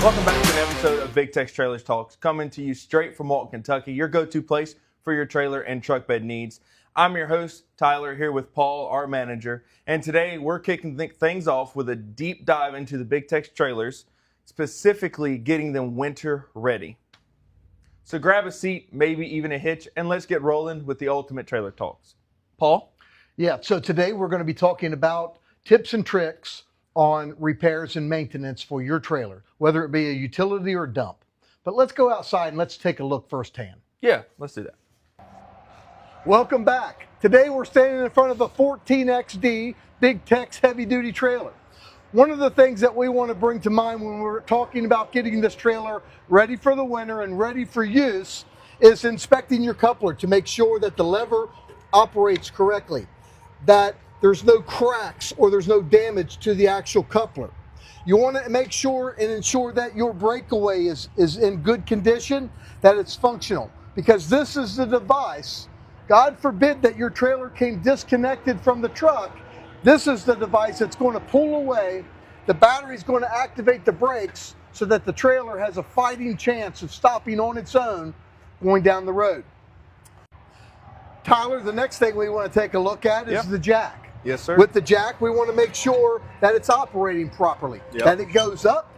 Welcome back to an episode of Big Tex Trailers Talks, coming to you straight from Walton, Kentucky, your go-to place for your trailer and truck bed needs. I'm your host, Tyler, here with Paul, our manager, and today we're kicking things off with a deep dive into the Big Tex trailers, specifically getting them winter ready. So grab a seat, maybe even a hitch, and let's get rolling with the Ultimate Trailer Talks. Paul? Yeah, so today we're going to be talking about tips and tricks on repairs and maintenance for your trailer, whether it be a utility or a dump. But let's go outside and let's take a look firsthand. Yeah, let's do that. Welcome back. Today we're standing in front of a 14XD Big Tex heavy duty trailer. One of the things that we want to bring to mind when we're talking about getting this trailer ready for the winter and ready for use is inspecting your coupler to make sure that the lever operates correctly, that there's no cracks or there's no damage to the actual coupler. You want to make sure and ensure that your breakaway is in good condition, that it's functional, because this is the device, God forbid that your trailer came disconnected from the truck, this is the device that's going to pull away, the battery's going to activate the brakes so that the trailer has a fighting chance of stopping on its own going down the road. Tyler, the next thing we want to take a look at is the jack. Yes, sir. With the jack, we want to make sure that it's operating properly, that it goes up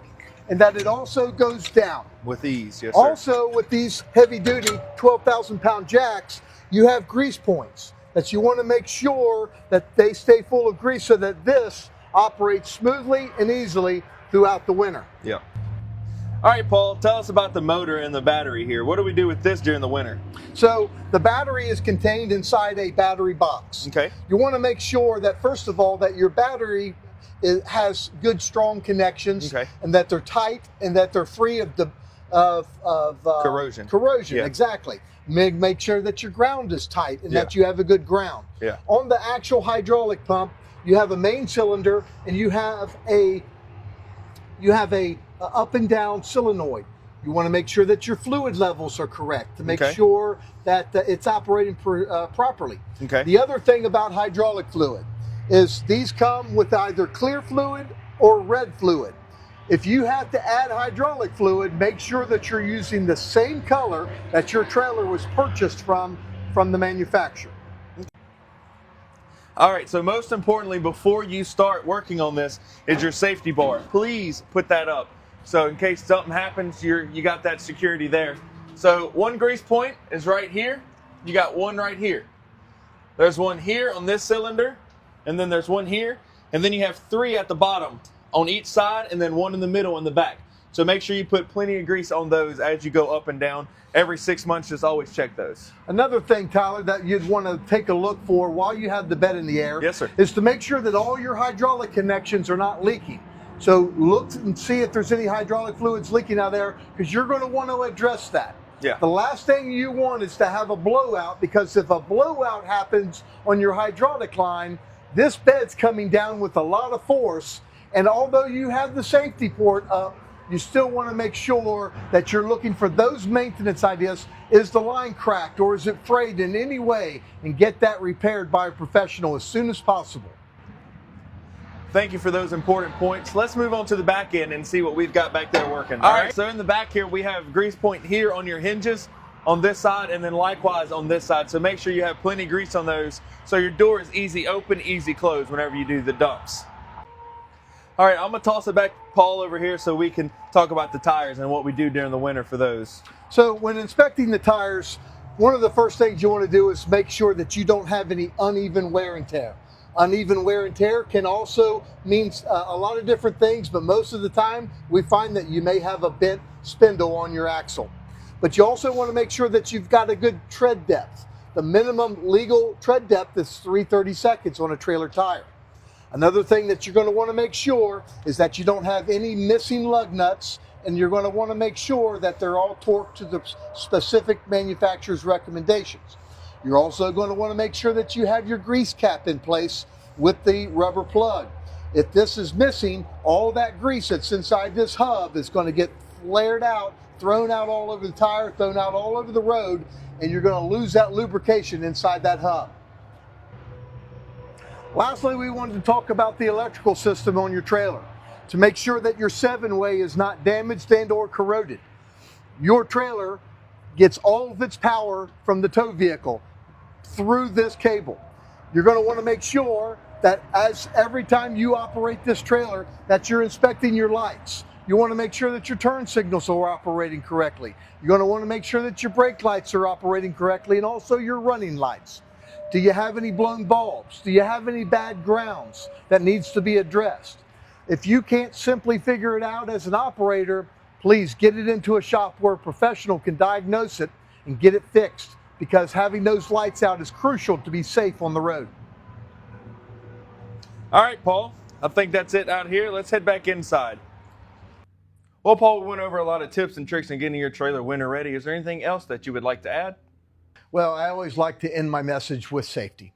and that it also goes down. With ease, yes, sir. Also, with these heavy-duty 12,000-pound jacks, you have grease points that you want to make sure that they stay full of grease so that this operates smoothly and easily throughout the winter. Yeah. All right, Paul, tell us about the motor and the battery here. What do we do with this during the winter? So the battery is contained inside a battery box. Okay. You want to make sure that, first of all, that your battery has good, strong connections, and that they're tight and that they're free of corrosion. Corrosion, yeah. Exactly. Make sure that your ground is tight and that you have a good ground. Yeah. On the actual hydraulic pump, you have a main cylinder and you have a up and down solenoid. You want to make sure that your fluid levels are correct to make sure that it's operating properly. Okay. The other thing about hydraulic fluid is these come with either clear fluid or red fluid. If you have to add hydraulic fluid, make sure that you're using the same color that your trailer was purchased from the manufacturer. All right, so most importantly, before you start working on this is your safety bar. Please put that up. So in case something happens, you got that security there. So one grease point is right here. You got one right here. There's one here on this cylinder, and then there's one here, and then you have three at the bottom on each side, and then one in the middle in the back. So make sure you put plenty of grease on those as you go up and down. Every 6 months, just always check those. Another thing, Tyler, that you'd want to take a look for while you have the bed in the air is to make sure that all your hydraulic connections are not leaking. So look and see if there's any hydraulic fluids leaking out there, because you're going to want to address that. Yeah. The last thing you want is to have a blowout, because if a blowout happens on your hydraulic line, this bed's coming down with a lot of force, and although you have the safety port up, you still want to make sure that you're looking for those maintenance ideas. Is the line cracked or is it frayed in any way? And get that repaired by a professional as soon as possible. Thank you for those important points. Let's move on to the back end and see what we've got back there working. All right, so in the back here, we have grease point here on your hinges on this side, and then likewise on this side. So make sure you have plenty of grease on those so your door is easy open, easy close whenever you do the dumps. All right, I'm going to toss it back to Paul over here so we can talk about the tires and what we do during the winter for those. So when inspecting the tires, one of the first things you want to do is make sure that you don't have any uneven wear and tear. Uneven wear and tear can also mean a lot of different things, but most of the time we find that you may have a bent spindle on your axle. But you also want to make sure that you've got a good tread depth. The minimum legal tread depth is 3/32 on a trailer tire. Another thing that you're going to want to make sure is that you don't have any missing lug nuts, and you're going to want to make sure that they're all torqued to the specific manufacturer's recommendations. You're also going to want to make sure that you have your grease cap in place with the rubber plug. If this is missing, all that grease that's inside this hub is going to get flared out, thrown out all over the tire, thrown out all over the road, and you're going to lose that lubrication inside that hub. Lastly, we wanted to talk about the electrical system on your trailer. to make sure that your 7-way is not damaged and or corroded. Your trailer gets all of its power from the tow vehicle through this cable. You're going to want to make sure that every time you operate this trailer that you're inspecting your lights. You want to make sure that your turn signals are operating correctly. You're going to want to make sure that your brake lights are operating correctly and also your running lights. Do you have any blown bulbs? Do you have any bad grounds that needs to be addressed? If you can't simply figure it out as an operator, please get it into a shop where a professional can diagnose it and get it fixed, because having those lights out is crucial to be safe on the road. All right, Paul, I think that's it out here. Let's head back inside. Well, Paul, we went over a lot of tips and tricks in getting your trailer winter ready. Is there anything else that you would like to add? Well, I always like to end my message with safety.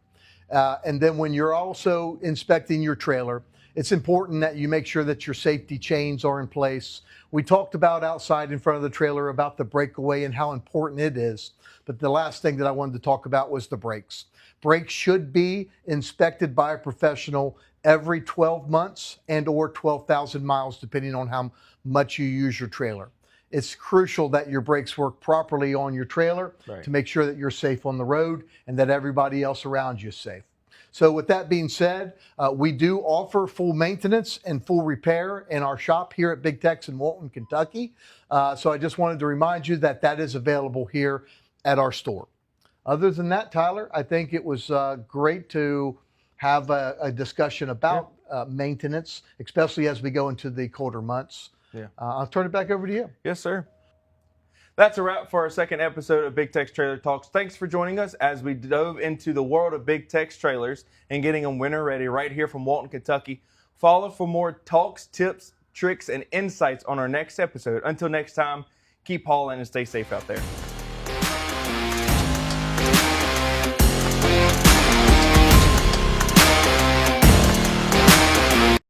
And then when you're also inspecting your trailer, it's important that you make sure that your safety chains are in place. We talked about outside in front of the trailer about the breakaway and how important it is. But the last thing that I wanted to talk about was the brakes. Brakes should be inspected by a professional every 12 months and or 12,000 miles, depending on how much you use your trailer. It's crucial that your brakes work properly on your trailer to make sure that you're safe on the road and that everybody else around you is safe. So with that being said, we do offer full maintenance and full repair in our shop here at Big Tex in Walton, Kentucky. So I just wanted to remind you that that is available here at our store. Other than that, Tyler, I think it was great to have a discussion about maintenance, especially as we go into the colder months. I'll turn it back over to you. Yes, sir. That's a wrap for our second episode of Big Tex Trailer Talks. Thanks for joining us as we dove into the world of Big Tex trailers and getting them winter ready right here from Walton, Kentucky. Follow for more talks, tips, tricks, and insights on our next episode. Until next time, keep hauling and stay safe out there.